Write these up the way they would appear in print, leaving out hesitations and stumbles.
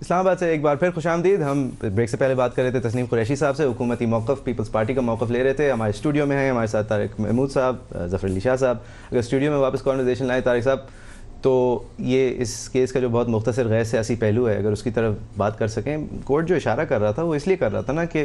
इस्लामाबाद से एक बार फिर खुशामदीद। हम ब्रेक से पहले बात कर रहे थे तस्नीम कुरैशी साहब से, हुकूमती मौक़िफ़ पीपल्स पार्टी का मौक़िफ़ ले रहे थे। हमारे स्टूडियो में हैं हमारे साथ तारिक महमूद साहब, ज़फ़र अली शाह साहब। अगर स्टूडियो में वापस कॉन्वर्सेशन लाए तारिक साहब, तो ये इस केस का जो बहुत मुख्तसर गैर सियासी पहलू है, अगर उसकी तरफ बात कर सकें। कोर्ट जो इशारा कर रहा था वो इसलिए कर रहा था ना कि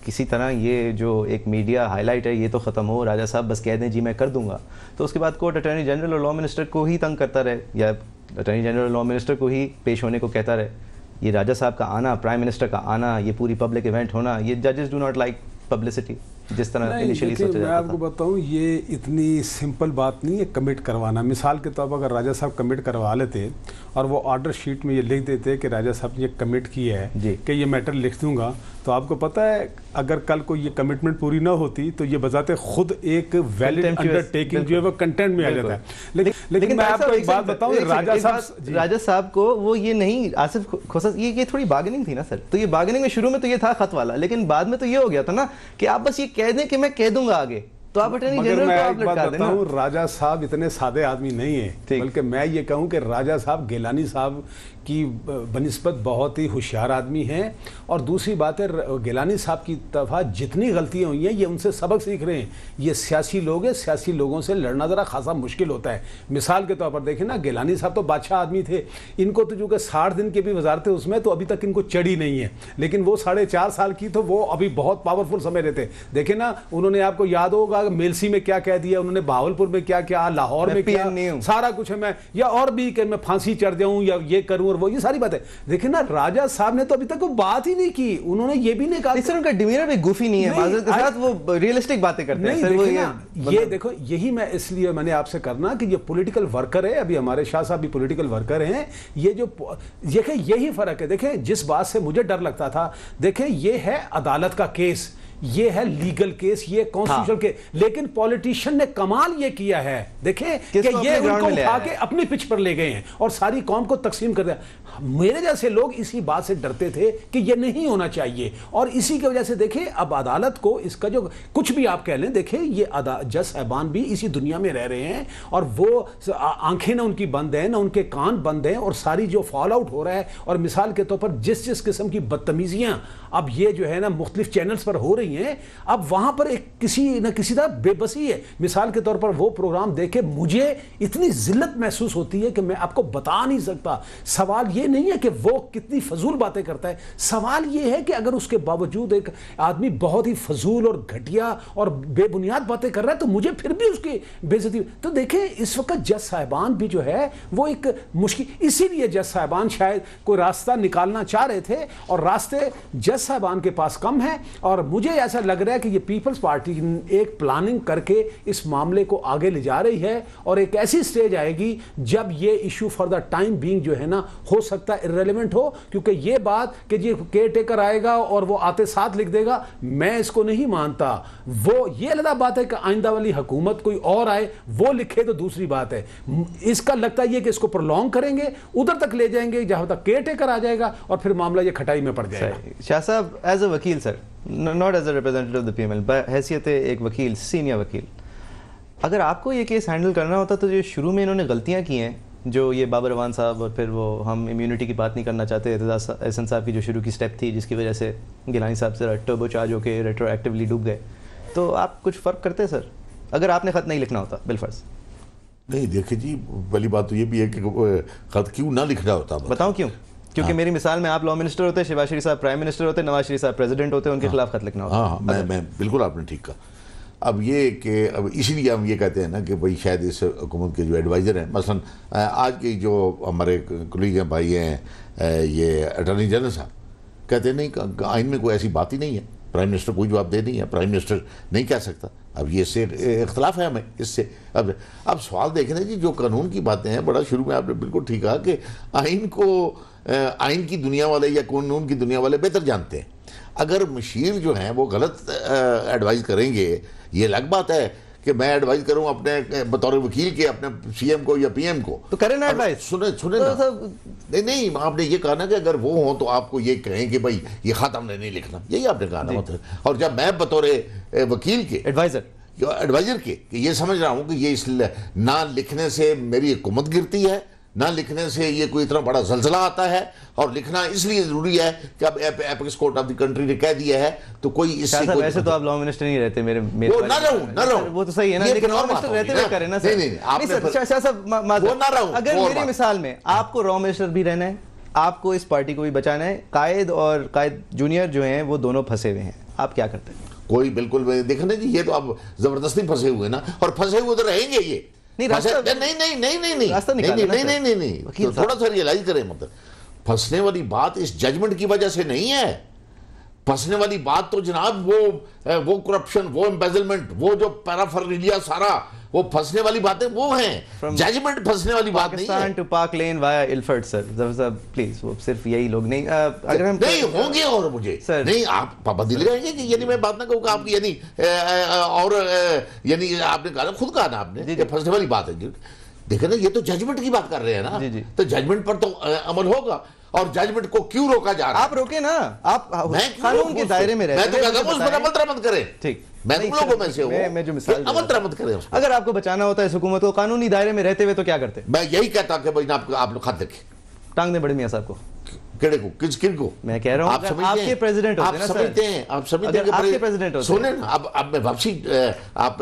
किसी तरह ये जो एक मीडिया हाईलाइट है ये तो ख़त्म हो, राजा साहब बस कह दें जी मैं कर दूंगा। तो उसके बाद कोर्ट अटॉर्नी जनरल और लॉ मिनिस्टर को ही तंग करता रहे, या अटॉर्नी जनरल और लॉ मिनिस्टर को ही पेश होने को कहता रहे। ये राजा साहब का आना, प्राइम मिनिस्टर का आना, ये पूरी पब्लिक इवेंट होना, ये जजेस डू नॉट लाइक पब्लिसिटी जिस तरह इनिशियली सोचा जाता था। मैं आपको बताऊं, ये इतनी सिंपल बात नहीं है कमिट करवाना। मिसाल के तौर पर अगर राजा साहब कमिट करवा लेते और वो ऑर्डर शीट में ये लिख देते कि राजा साहब ने ये कमिट किया है कि ये मैटर लिख दूंगा, तो आपको पता है अगर कल को ये कमिटमेंट पूरी ना होती तो ये बजाते खुद एक वैलिड अंडरटेकिंग जो है वो कंटेंट में आ जाता है। लेकिन मैं आपको एक बात बताऊं, राजा साहब को वो ये नहीं, आसिफ खोसा, ये थोड़ी बार्गेनिंग थी ना सर। तो ये बार्गेनिंग में शुरू में तो ये था खत वाला, लेकिन बाद में तो ये हो गया था ना कि आप बस ये कह दें कि मैं कह दूंगा आगे, तो आप अटॉर्नी जनरल को आप लटका देना। राजा साहब इतने सादे आदमी नहीं है, बल्कि मैं ये कहूं कि राजा साहब गिलानी साहब की बनिस्बत बहुत ही होशियार आदमी हैं। और दूसरी बात है, गिलानी साहब की तरफा जितनी गलतियां हुई हैं ये उनसे सबक सीख रहे हैं। ये सियासी लोग हैं, सियासी लोगों से लड़ना ज़रा खासा मुश्किल होता है। मिसाल के तौर पर देखें ना, गिलानी साहब तो बादशाह आदमी थे, इनको तो जो कि 60 दिन के भी वजारत उसमें तो अभी तक इनको चढ़ी नहीं है, लेकिन वो 4.5 साल की तो वो अभी बहुत पावरफुल समझ रहे थे। देखे ना, उन्होंने आपको याद होगा मेलसी में क्या कह दिया, उन्होंने बहावलपुर में क्या किया, लाहौर में क्या, सारा कुछ है। मैं या और भी कि मैं फांसी चढ़ जाऊं या ये करूं और वो, ये सारी बातें। देखिए ना, राजा साहब ने तो अभी तक वो बात ही नहीं की, उन्होंने ये भी नहीं कहा। सर उनका डिमीनर भी गुफी नहीं है, माज़रत के साथ वो रियलिस्टिक बातें करते हैं। सर ये देखो, यही मैं इसलिए मैंने आपसे करना कि ये पॉलिटिकल वर्कर है, अभी हमारे शाह साहब भी पॉलिटिकल वर्कर हैं। ये जो देखें यही फर्क है। देखें जिस बात से मुझे डर लगता था, देखें ये है अदालत का केस, ये है लीगल केस, ये कॉन्स्टिट्यूशनल केस, लेकिन पॉलिटिशियन ने कमाल ये किया है, देखें कि ये उनको उठा के अपनी पिच पर ले गए हैं और सारी कौम को तकसीम कर दिया। मेरे जैसे लोग इसी बात से डरते थे कि ये नहीं होना चाहिए, और इसी की वजह से देखें अब अदालत को इसका जो कुछ भी आप कह लें, देखें ये जज साहबान भी इसी दुनिया में रह रहे हैं और वो आंखें ना उनकी बंद हैं ना उनके कान बंद हैं, और सारी जो फॉल आउट हो रहा है, और मिसाल के तौर पर जिस किस्म की बदतमीजियां अब ये जो है ना मुख्तलिफ चैनल्स पर हो रही हैं, अब वहां पर एक किसी न किसी तरह बेबसी है। मिसाल के तौर पर वो प्रोग्राम देखे मुझे इतनी जिल्लत महसूस होती है कि मैं आपको बता नहीं सकता। सवाल ये नहीं है कि वो कितनी फजूल बातें करता है, सवाल ये है कि अगर उसके बावजूद एक आदमी बहुत ही फजूल और घटिया और बेबुनियाद बातें कर रहा है तो मुझे फिर भी उसकी बेइज्जती। तो देखें इस वक्त जज साहिबान भी जो है वो एक मुश्किल, इसीलिए जज साहिबान शायद कोई रास्ता निकालना चाह रहे थे और रास्ते जज साहिबान के पास कम है। और मुझे ऐसा लग रहा है कि ये पीपल्स पार्टी एक प्लानिंग करके इस मामले को आगे ले जा रही है, और एक ऐसी स्टेज आएगी जब ये issue for the time being जो है ना हो सकता है इररेलेवेंट हो, क्योंकि ये बात कि जी केयर टेकर आएगा और वो आते साथ लिख देगा, मैं इसको नहीं मानता। वो ये अलग बात है कि आइंदा वाली हुकूमत कोई और आए वो लिखे तो दूसरी बात है। इसका लगता है कि इसको प्रोलॉन्ग करेंगे, उधर तक ले जाएंगे जहां तक केयर टेकर आ जाएगा और फिर मामला ये खटाई में पड़ जाएगा। शाह साहब एज अ वकील sir, not as a representative of the PML, बहैसियत एक वकील, सीनियर वकील, अगर आपको ये केस हैंडल करना होता तो जो शुरू में इन्होंने गलतियां की हैं, जो ये बाबर अवान साहब और फिर वो हम इम्यूनिटी की बात नहीं करना चाहते, एतजाज़ एहसन साहब की जो शुरू की स्टेप थी जिसकी वजह से गिलानी साहब से टर्बो चार्ज होकर रेट्रोएक्टिवली डूब गए, तो आप कुछ फ़र्क करते सर अगर आपने ख़त नहीं लिखना होता बिलफर्ज? नहीं देखिए जी, पहली बात तो ये भी है कि ख़त क्यों ना लिखना होता, बताऊँ क्यों? क्योंकि मेरी मिसाल में आप लॉ मिनिस्टर होते, शहबाज शरीफ साहब प्राइम मिनिस्टर होते, नवाज शरीफ साहब प्रेसिडेंट होते, उनके खिलाफ खत लिखना होता। हाँ, मैं बिल्कुल आपने ठीक कहा। अब ये कि अब इसीलिए हम ये कहते हैं ना कि भाई शायद इस हुकूमत के जो एडवाइज़र हैं, मसलन आज की जो हमारे कुलीग हैं, भाई हैं, ये अटॉर्नी जनरल साहब कहते हैं नहीं आइन में कोई ऐसी बात ही नहीं है, प्राइम मिनिस्टर कोई जवाब दे नहीं है, प्राइम मिनिस्टर नहीं कह सकता। अब ये इससे इख्तलाफ है हमें इससे। अब सवाल देखें ना जी, जो कानून की बातें हैं, बड़ा शुरू में आपने बिल्कुल ठीक कहा कि आइन को आइन की दुनिया वाले या कानून की दुनिया वाले बेहतर जानते हैं। अगर मशीर जो हैं वो गलत एडवाइस करेंगे, ये अलग बात है कि मैं एडवाइस करूं अपने बतौर वकील के अपने सीएम को या पीएम को, तो करें ना एडवाइस। सुने ना, नहीं आपने ये कहा ना कि अगर वो हो तो आपको ये कहें कि भाई ये खत हमने नहीं लिखना, यही आपने कहा ना मतलब। और जब मैं बतौर वकील के एडवाइजर के कि ये समझ रहा हूं कि ये इस ना लिखने से मेरी हुकूमत गिरती है, ना लिखने से ये कोई इतना बड़ा जलजला आता है, और लिखना इसलिए जरूरी है कि अब apex court of the country ने कह दिया है तो कोई इससे कोई वैसे तो आप लॉ मिनिस्टर नहीं रहते मेरे वो ना रहूं वो तो सही है ना, लेकिन लॉ मिनिस्टर रहते हुए करें ना सर। नहीं शाह साहब, अगर मेरी मिसाल में आपको लॉ मिनिस्टर भी रहना है, आपको इस पार्टी को भी बचाना है, कायद और कायद जूनियर जो हैं वो दोनों फंसे हुए हैं, आप क्या करते हैं? कोई बिल्कुल देखना जी, ये तो अब जबरदस्ती फंसे हुए ना, और फंसे हुए तो रहेंगे ये। नहीं नहीं, थोड़ा सा रियलाइज करें, मतलब फंसने वाली बात इस जजमेंट की वजह से नहीं है। फंसने वाली बात तो जनाब वो करप्शन, वो एम्बेजलमेंट, वो जो पैराफर्नेलिया सारा, वो फंसने वाली बातें वो हैं। जजमेंट फंसने वाली बात नहीं है। पाकिस्तान टू पाक लेन वाया इल्फर्ट सर, प्लीज वो सिर्फ यही लोग नहीं, अगर हम नहीं होंगे, और मुझे सर नहीं आप पाबंदी लगाएंगे कि यानी मैं बात ना कहूँ आपकी, यानी और यानी आपने कहा खुद कहा ना आपने फंसने वाली बात है। देखो ना, ये तो जजमेंट की बात कर रहे हैं ना, तो जजमेंट पर तो अमल होगा, और जजमेंट को क्यों रोका जा रहा है? आप रोके ना, आप कानून के दायरे में रहते हैं। मैं तो कहता हूं उस पर अमल दरामद करें। ठीक, मैं तुम लोगों में से हूं, मैं जो मिसाल अमल दरामद करें। अगर आपको बचाना होता है इस हुकूमत को कानूनी दायरे में रहते हुए तो क्या करते? मैं यही कहता कि भाई आप लोग खत लिखें, टांग दे बड़े मियां साहब को। केड़े को? किन को? मैं कह रहा हूं आपके प्रेसिडेंट होते हैं ना सर, आप समझते हैं आपके प्रेसिडेंट होते हैं। सुने ना, अब मैं वापसी आप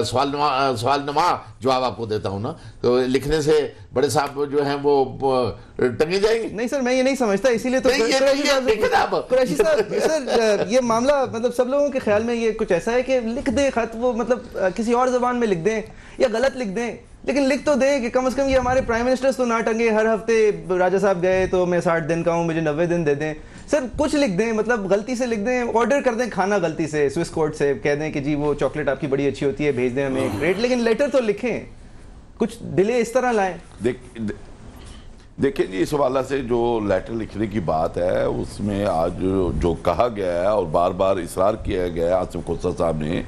सवाल नमा जवाब आपको देता हूं ना, तो लिखने से बड़े साहब जो हैं वो टंगे जाएंगे? नहीं सर, मैं ये नहीं समझता, इसीलिए तो कुरैशी साहब सर, ये मामला मतलब सब लोगों के ख्याल में ये कुछ ऐसा है कि लिख दे खत, वो मतलब किसी और जबान में लिख दें या गलत लिख दें, लेकिन लिख तो दें कि कम से कम ये हमारे प्राइम मिनिस्टर्स तो ना टंगे, हर हफ्ते राजा साहब गए तो मैं 60 दिन का हूँ, मुझे 90 दिन दे दें। सर कुछ लिख दें, मतलब गलती से लिख दें, ऑर्डर कर दें खाना गलती से स्विस कोर्ट से, कह दें कि जी वो चॉकलेट आपकी बड़ी अच्छी होती है, भेज दें हमें एक रेट, लेकिन लेटर तो लिखें, कुछ डिले इस तरह लाएं। देखिए जी, इस हवाला से जो लेटर लिखने की बात है उसमें आज जो कहा गया है और बार बार इसरार किया गया है आसिफ खोसा साहब ने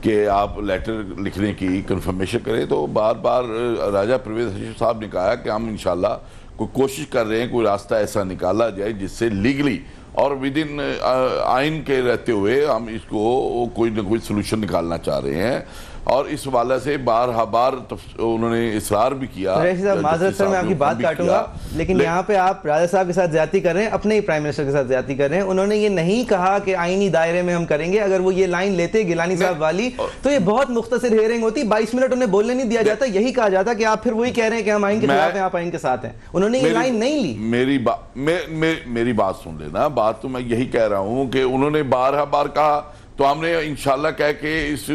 कि आप लेटर लिखने की कंफर्मेशन करें, तो बार बार राजा परवेज हशीम साहब ने कहा कि हम इंशाल्लाह कोई कोशिश कर रहे हैं, कोई रास्ता ऐसा निकाला जाए जिससे लीगली और विद इन आइन के रहते हुए हम इसको कोई ना कोई सोल्यूशन निकालना चाह रहे हैं। और इस वाला से बार उन्होंने इसरार भी किया। माजरत सर मैं आपकी बात काटूंगा, लेकिन यहाँ पे आप राजा साहब के साथ ज्यादती कर रहे हैं, अपने ही प्राइम मिनिस्टर के साथ ज्यादती कर रहे हैं। उन्होंने ये नहीं कहा कि आईनी दायरे में हम करेंगे, अगर वो ये लाइन लेते गिलानी साहब वाली तो ये बहुत मुख्तसर हेयरिंग होती, 22 मिनट उन्हें बोलने नहीं दिया जाता, यही कहा जाता कि आप फिर वही कह रहे हैं कि हम आइन के खिलाफ हैं, आप आइन के साथ हैं। उन्होंने ये लाइन नहीं ली। मेरी बात सुन लेना, बात तो मैं यही कह रहा हूँ कि उन्होंने बार कहा, तो हमने इंशाल्लाह कह के इस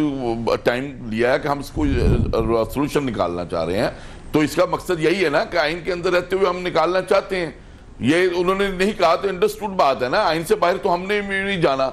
टाइम लिया है कि हम इसको सोल्यूशन निकालना चाह रहे हैं। तो इसका मकसद यही है ना कि आइन के अंदर रहते हुए हम निकालना चाहते हैं। ये उन्होंने नहीं कहा तो अंडरस्टूड बात है ना, आइन से बाहर तो हमने भी नहीं जाना।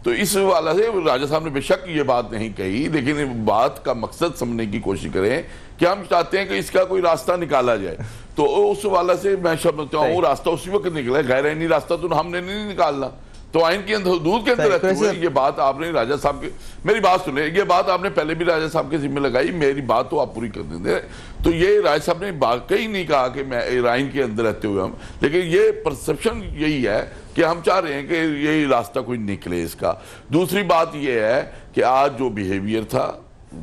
तो इस वाला से राजा साहब ने बेशक ये बात नहीं कही, लेकिन बात का मकसद समझने की कोशिश करें कि हम चाहते हैं कि इसका कोई रास्ता निकाला जाए। तो उस वाला से मैं समझता हूँ रास्ता उसी वक्त निकला, गैर आईनी रास्ता तो हमने नहीं निकालना। तो आइन के अंदर हदूद के अंदर रहते हुए ये बात आपने राजा साहब के, मेरी बात सुने, ये बात आपने पहले भी राजा साहब के जिम्मे लगाई, मेरी बात तो आप पूरी कर देंगे। तो ये राजा साहब ने वाकई नहीं कहा कि मैं आइन के अंदर रहते हुए हम, लेकिन ये परसेप्शन यही है कि हम चाह रहे हैं कि यही रास्ता कोई निकले इसका। दूसरी बात ये है कि आज जो बिहेवियर था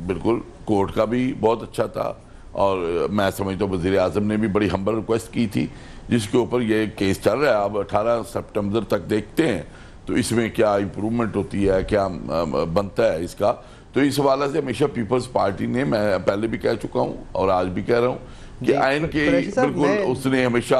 बिल्कुल कोर्ट का भी बहुत अच्छा था, और मैं समझता हूँ वज़ीर आज़म ने भी बड़ी हम्बल रिक्वेस्ट की थी, जिसके ऊपर ये केस चल रहा है। अब 18 सितंबर तक देखते हैं तो इसमें क्या इम्प्रूवमेंट होती है, क्या बनता है इसका। तो इस हवाले से हमेशा पीपल्स पार्टी ने, मैं पहले भी कह चुका हूँ और आज भी कह रहा हूँ कि आइन के बिल्कुल उसने हमेशा,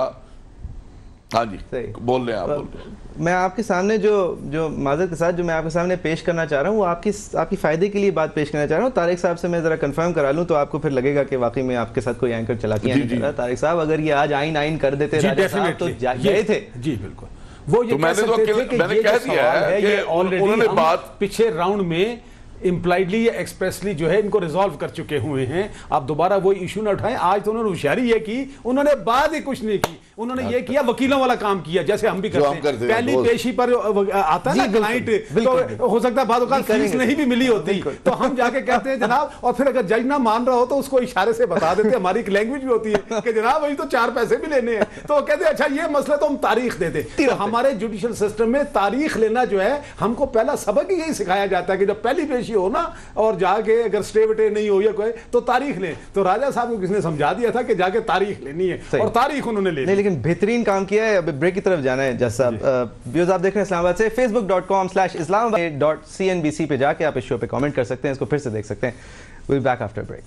हाँ जी बोल रहे हैं आप। मैं आपके सामने जो माजरत के साथ जो मैं आपके सामने पेश करना चाह रहा हूँ वो आपकी फ़ायदे के लिए बात पेश करना चाह रहा हूँ। तारिक साहब से मैं ज़रा कंफर्म करा लूँ तो आपको फिर लगेगा कि वाकई में आपके साथ कोई एंकर चला के नहीं चला। तारिक साहब अगर ये आज आइन कर देते राजा साहब तो गए थे। जी बिल्कुल, वो ये तो मैंने कह दिया है कि ऑलरेडी बात पिछले राउंड में इम्प्लाइडली या एक्सप्रेसली जो है इनको रिजॉल्व कर चुके हुए हैं। आप दोबारा वो इशू ना उठाएं। आज तो उन्होंने होशियारी ये की, उन्होंने बात ही कुछ नहीं की, उन्होंने ये किया वकीलों वाला काम किया जैसे हम भी करते हैं। पहली पेशी पर आता है ना क्लाइंट, तो हो सकता है बाद में फीस नहीं भी मिली होती तो हम जाके कहते हैं जनाब, और फिर अगर जज ना मान रहा हो तो उसको इशारे से बता देते हैं। हमारी एक लैंग्वेज भी होती है कि जनाब वही तो 4 पैसे भी लेने हैं, तो कहते हैं अच्छा ये मसला तो हम तारीख दे दें। तो हमारे जुडिशियल सिस्टम में तारीख लेना जो है हमको पहला सबक ही यही सिखाया जाता है कि जब पहली पेशी पेशी हो ना, और जाके अगर स्टे वटे नहीं हो या कोई तो तारीख लें। तो राजा साहब को किसने समझा दिया था कि जाके तारीख लेनी है, और तारीख उन्होंने ले ली। लेकिन बेहतरीन काम किया है। अब ब्रेक की तरफ जाना है जज साहब। व्यूअर्स आप देख रहे हैं इस्लामाबाद से, facebook.com/islamabad.cnbc पे जाके आप इस शो पे कमेंट कर सकते हैं, इसको फिर से देख सकते हैं। Will be back after break.